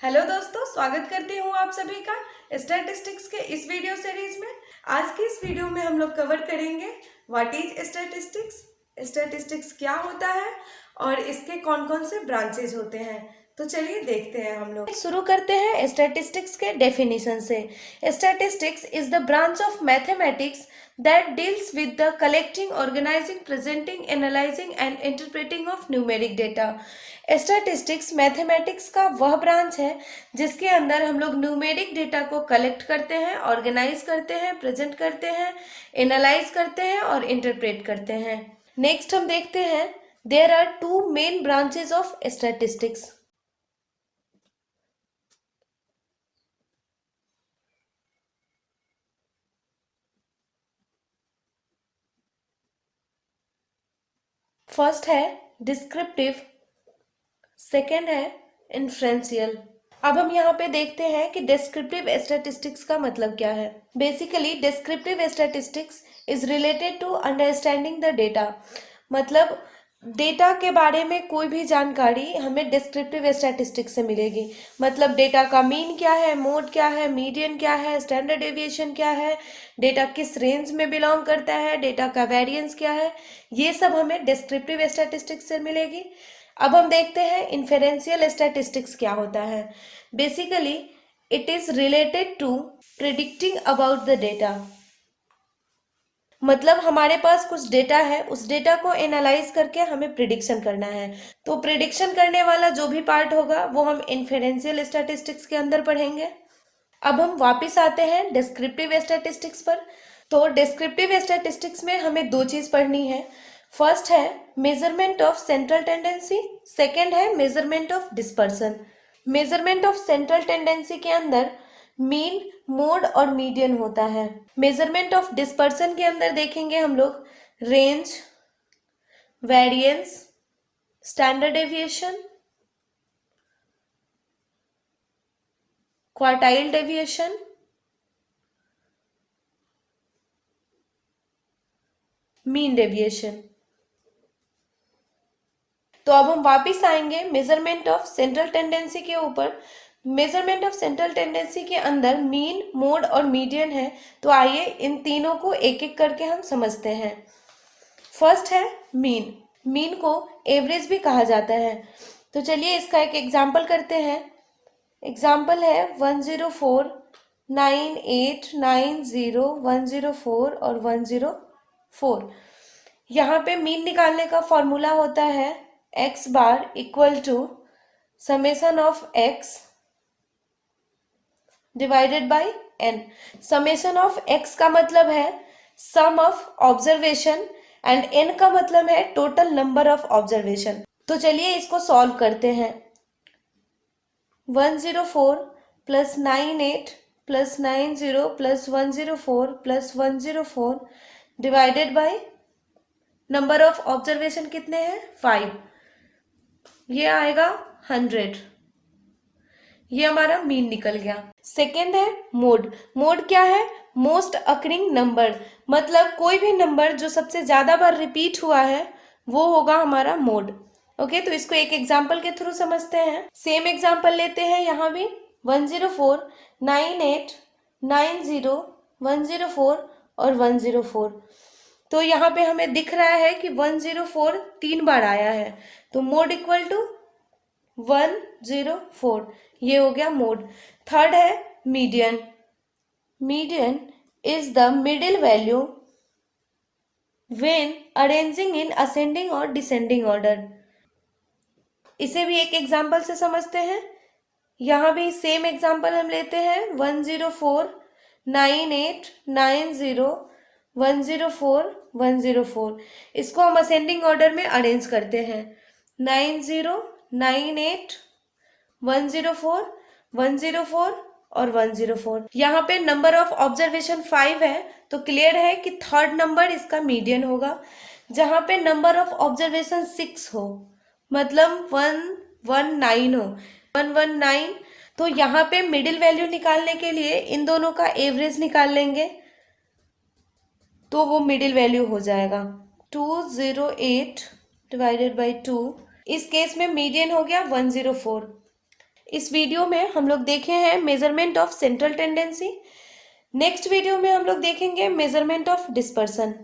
Hello दोस्तों, स्वागत करती हूँ आप सभी का स्टैटिस्टिक्स के इस वीडियो सीरीज में। आज की इस वीडियो में हम लोग कवर करेंगे व्हाट इज स्टैटिस्टिक्स, स्टैटिस्टिक्स क्या होता है और इसके कौन कौन से ब्रांचेज होते हैं। तो चलिए देखते हैं हम लोग। शुरू करते हैं स्टैटिस्टिक्स के डेफिनेशन से। Statistics is the branch of mathematics that deals with the collecting, organizing, presenting, analyzing and interpreting of numeric data. Statistics mathematics का वह ब्रांच है जिसके अंदर हम लोग न्यूमेरिक डेटा को कलेक्ट करते हैं, ऑर्गेनाइज करते हैं, प्रेजेंट करते हैं, एनालाइज करते हैं और इंटरप्रेट करते हैं। नेक्स्ट हम देखते हैं there are two main branches of statistics. First है डिस्क्रिप्टिव, सेकेंड है इन्फ्रेंशियल। अब हम यहाँ पे देखते हैं कि डिस्क्रिप्टिव स्टैटिस्टिक्स का मतलब क्या है। Basically descriptive statistics is related to understanding the data. मतलब डेटा के बारे में कोई भी जानकारी हमें डिस्क्रिप्टिव स्टैटिस्टिक्स से मिलेगी। मतलब डेटा का मीन क्या है, मोड क्या है, मीडियन क्या है, स्टैंडर्ड डेविएशन क्या है, डेटा किस रेंज में बिलोंग करता है, डेटा का वेरिएंस क्या है, ये सब हमें डिस्क्रिप्टिव स्टैटिस्टिक्स से मिलेगी। अब हम देखते हैं इन्फेरेंशियल स्टैटिस्टिक्स क्या होता है। Basically it is related to predicting about the data. मतलब हमारे पास कुछ डेटा है, उस डेटा को एनालाइज करके हमें प्रिडिक्शन करना है। तो प्रिडिक्शन करने वाला जो भी पार्ट होगा वो हम इन्फेरेंशियल स्टैटिस्टिक्स के अंदर पढ़ेंगे। अब हम वापस आते हैं डिस्क्रिप्टिव स्टैटिस्टिक्स पर। तो डिस्क्रिप्टिव स्टैटिस्टिक्स में हमें दो चीज पढ़नी है। फर्स्ट है measurement of central tendency, second है measurement of dispersion. Measurement of central tendency के अंदर मीन, मोड और मीडियन होता है। मेजरमेंट ऑफ डिस्पर्सन के अंदर देखेंगे हम लोग range, variance, standard deviation, quartile deviation, mean deviation. तो अब हम वापस आएंगे मेजरमेंट ऑफ सेंट्रल टेंडेंसी के ऊपर। मेजरमेंट ऑफ सेंट्रल टेंडेंसी के अंदर मीन, मोड और मीडियन है। तो आइए इन तीनों को एक एक करके हम समझते हैं। फर्स्ट है मीन। मीन को एवरेज भी कहा जाता है। तो चलिए इसका एक एग्जाम्पल करते हैं। एग्जाम्पल है 104, 9, 8, 9, 0, 104 और 104। यहाँ पे मीन निकालने का फॉर्मूला होता है X bar equal to summation of X divided by N. Summation of X का मतलब है sum of observation and N का मतलब है टोटल नंबर ऑफ ऑब्जर्वेशन। तो चलिए इसको सॉल्व करते हैं। 104 plus 98 plus 90 plus 104 plus 104 divided by number of observation कितने हैं 5, ये आएगा 100। ये हमारा मीन निकल गया। सेकेंड है मोड। मोड क्या है? Most occurring number. मतलब कोई भी नंबर जो सबसे ज्यादा बार रिपीट हुआ है वो होगा हमारा मोड। ओके, तो इसको एक एग्जाम्पल के थ्रू समझते हैं। सेम एग्जाम्पल लेते हैं यहाँ भी 104, 98, 90, 104 और 104। तो यहाँ पे हमें दिख रहा है कि 104 3 बार आया है, तो मोड इक्वल टू 104, ये हो गया मोड। थर्ड है median. Median is the middle value when arranging in ascending और डिसेंडिंग ऑर्डर। इसे भी एक एग्जाम्पल से समझते हैं। यहाँ भी सेम एग्जाम्पल हम लेते हैं 104, 98, 90, 104, 104। इसको हम असेंडिंग ऑर्डर में अरेंज करते हैं 90, 98, 104, 104 और 104। यहाँ पे नंबर ऑफ ऑब्जर्वेशन 5 है, तो क्लियर है कि थर्ड नंबर इसका मीडियन होगा। जहाँ पे नंबर ऑफ ऑब्जर्वेशन 6 हो, मतलब 119 हो, 119, तो यहाँ पे मिडिल वैल्यू निकालने के लिए इन दोनों का एवरेज निकाल लेंगे, तो वो मिडिल वैल्यू हो जाएगा 208 डिवाइडेड बाई 2। इस केस में मीडियन हो गया 104। इस वीडियो में हम लोग देखे हैं measurement of central tendency. Next video में हम लोग देखेंगे मेजरमेंट ऑफ डिस्पर्सन।